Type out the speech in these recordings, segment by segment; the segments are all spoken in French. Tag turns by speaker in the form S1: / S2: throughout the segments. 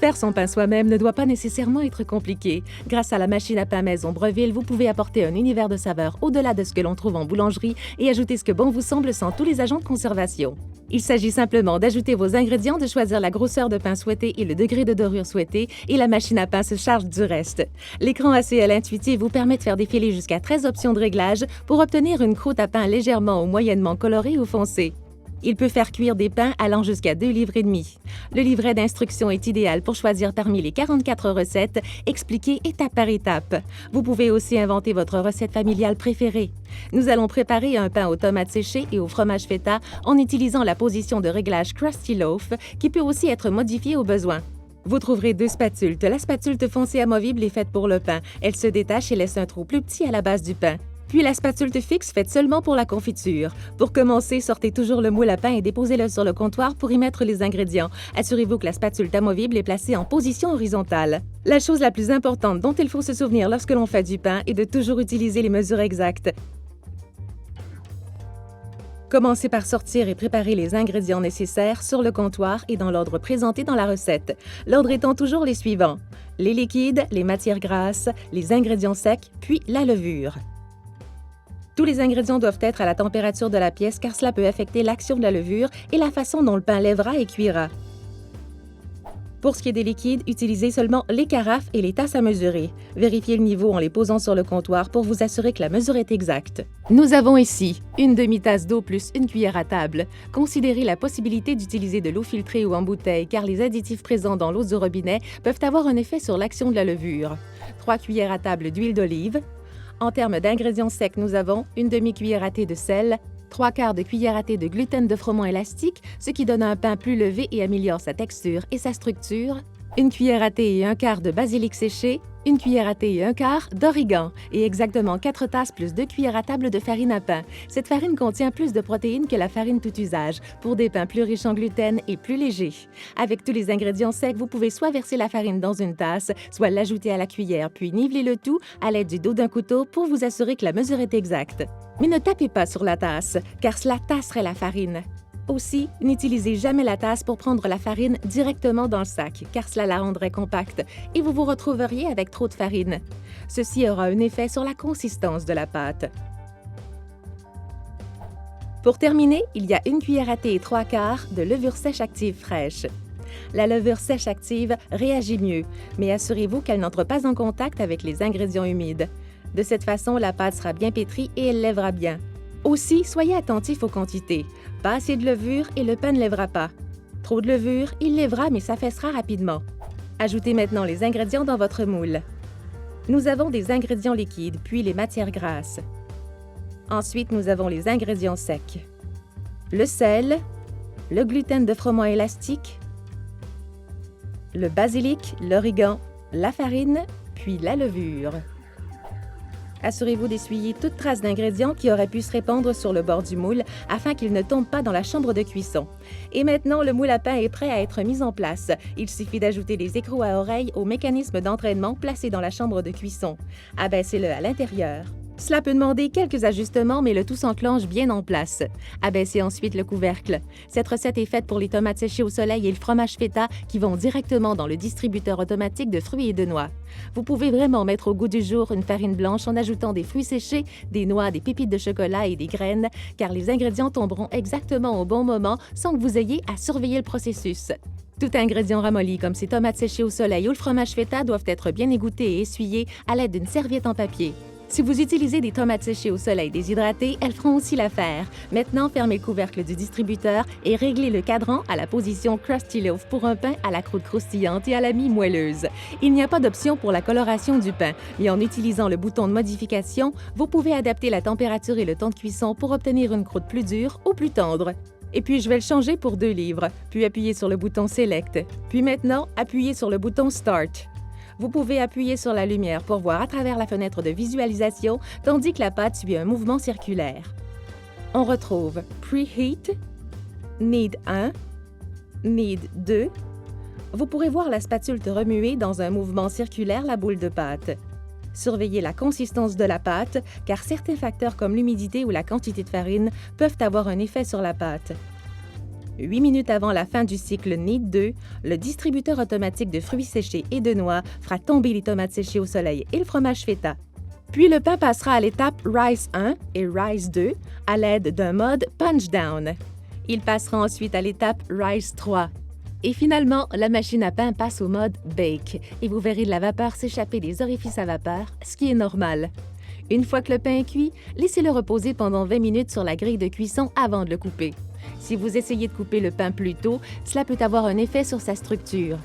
S1: Faire son pain soi-même ne doit pas nécessairement être compliqué. Grâce à la machine à pain maison Breville, vous pouvez apporter un univers de saveurs au-delà de ce que l'on trouve en boulangerie et ajouter ce que bon vous semble sans tous les agents de conservation. Il s'agit simplement d'ajouter vos ingrédients, de choisir la grosseur de pain souhaitée et le degré de dorure souhaité, et la machine à pain se charge du reste. L'écran ACL intuitif vous permet de faire défiler jusqu'à 13 options de réglage pour obtenir une croûte à pain légèrement ou moyennement colorée ou foncée. Il peut faire cuire des pains allant jusqu'à 2,5 livres. Le livret d'instructions est idéal pour choisir parmi les 44 recettes, expliquées étape par étape. Vous pouvez aussi inventer votre recette familiale préférée. Nous allons préparer un pain aux tomates séchées et au fromage feta en utilisant la position de réglage Krusty Loaf, qui peut aussi être modifiée au besoin. Vous trouverez 2 spatules. La spatule foncée amovible est faite pour le pain. Elle se détache et laisse un trou plus petit à la base du pain. Puis la spatule fixe faite seulement pour la confiture. Pour commencer, sortez toujours le moule à pain et déposez-le sur le comptoir pour y mettre les ingrédients. Assurez-vous que la spatule amovible est placée en position horizontale. La chose la plus importante dont il faut se souvenir lorsque l'on fait du pain est de toujours utiliser les mesures exactes. Commencez par sortir et préparer les ingrédients nécessaires sur le comptoir et dans l'ordre présenté dans la recette. L'ordre étant toujours les suivants: les liquides, les matières grasses, les ingrédients secs, puis la levure. Tous les ingrédients doivent être à la température de la pièce car cela peut affecter l'action de la levure et la façon dont le pain lèvera et cuira. Pour ce qui est des liquides, utilisez seulement les carafes et les tasses à mesurer. Vérifiez le niveau en les posant sur le comptoir pour vous assurer que la mesure est exacte. Nous avons ici une demi-tasse d'eau plus une cuillère à table. Considérez la possibilité d'utiliser de l'eau filtrée ou en bouteille car les additifs présents dans l'eau du robinet peuvent avoir un effet sur l'action de la levure. 3 cuillères à table d'huile d'olive. En termes d'ingrédients secs, nous avons une demi-cuillère à thé de sel, 3/4 de cuillère à thé de gluten de froment élastique, ce qui donne un pain plus levé et améliore sa texture et sa structure, une cuillère à thé et 1/4 de basilic séché, une cuillère à thé et 1/4 d'origan et exactement 4 tasses plus 2 cuillères à table de farine à pain. Cette farine contient plus de protéines que la farine tout usage pour des pains plus riches en gluten et plus légers. Avec tous les ingrédients secs, vous pouvez soit verser la farine dans une tasse, soit l'ajouter à la cuillère puis niveler le tout à l'aide du dos d'un couteau pour vous assurer que la mesure est exacte. Mais ne tapez pas sur la tasse, car cela tasserait la farine. Aussi, n'utilisez jamais la tasse pour prendre la farine directement dans le sac, car cela la rendrait compacte et vous vous retrouveriez avec trop de farine. Ceci aura un effet sur la consistance de la pâte. Pour terminer, il y a une cuillère à thé et 3/4 de levure sèche active fraîche. La levure sèche active réagit mieux, mais assurez-vous qu'elle n'entre pas en contact avec les ingrédients humides. De cette façon, la pâte sera bien pétrie et elle lèvera bien. Aussi, soyez attentif aux quantités. Pas assez de levure et le pain ne lèvera pas. Trop de levure, il lèvera mais s'affaissera rapidement. Ajoutez maintenant les ingrédients dans votre moule. Nous avons des ingrédients liquides, puis les matières grasses. Ensuite, nous avons les ingrédients secs. Le sel, le gluten de froment élastique, le basilic, l'origan, la farine, puis la levure. Assurez-vous d'essuyer toute trace d'ingrédients qui auraient pu se répandre sur le bord du moule afin qu'ils ne tombent pas dans la chambre de cuisson. Et maintenant, le moule à pain est prêt à être mis en place. Il suffit d'ajouter des écrous à oreilles au mécanisme d'entraînement placé dans la chambre de cuisson. Abaissez-le à l'intérieur. Cela peut demander quelques ajustements, mais le tout s'enclenche bien en place. Abaissez ensuite le couvercle. Cette recette est faite pour les tomates séchées au soleil et le fromage feta qui vont directement dans le distributeur automatique de fruits et de noix. Vous pouvez vraiment mettre au goût du jour une farine blanche en ajoutant des fruits séchés, des noix, des pépites de chocolat et des graines, car les ingrédients tomberont exactement au bon moment sans que vous ayez à surveiller le processus. Tout ingrédient ramolli comme ces tomates séchées au soleil ou le fromage feta doivent être bien égouttés et essuyés à l'aide d'une serviette en papier. Si vous utilisez des tomates séchées au soleil déshydratées, elles feront aussi l'affaire. Maintenant, fermez le couvercle du distributeur et réglez le cadran à la position Krusty Loaf pour un pain à la croûte croustillante et à la mie moelleuse. Il n'y a pas d'option pour la coloration du pain, mais en utilisant le bouton de modification, vous pouvez adapter la température et le temps de cuisson pour obtenir une croûte plus dure ou plus tendre. Et puis, je vais le changer pour 2 livres, puis appuyer sur le bouton Select. Puis maintenant, appuyez sur le bouton Start. Vous pouvez appuyer sur la lumière pour voir à travers la fenêtre de visualisation, tandis que la pâte suit un mouvement circulaire. On retrouve Preheat, Knead 1, Knead 2. Vous pourrez voir la spatule remuer dans un mouvement circulaire la boule de pâte. Surveillez la consistance de la pâte, car certains facteurs comme l'humidité ou la quantité de farine peuvent avoir un effet sur la pâte. 8 minutes avant la fin du cycle Knead 2, le distributeur automatique de fruits séchés et de noix fera tomber les tomates séchées au soleil et le fromage feta. Puis le pain passera à l'étape Rise 1 et Rise 2 à l'aide d'un mode Punch Down. Il passera ensuite à l'étape Rise 3. Et finalement, la machine à pain passe au mode Bake et vous verrez de la vapeur s'échapper des orifices à vapeur, ce qui est normal. Une fois que le pain est cuit, laissez-le reposer pendant 20 minutes sur la grille de cuisson avant de le couper. Si vous essayez de couper le pain plus tôt, cela peut avoir un effet sur sa structure.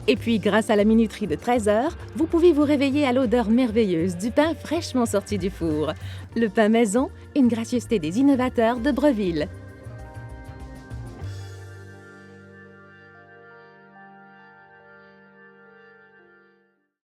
S1: Et puis, grâce à la minuterie de 13 heures, vous pouvez vous réveiller à l'odeur merveilleuse du pain fraîchement sorti du four. Le pain maison, une gracieuseté des innovateurs de Breville.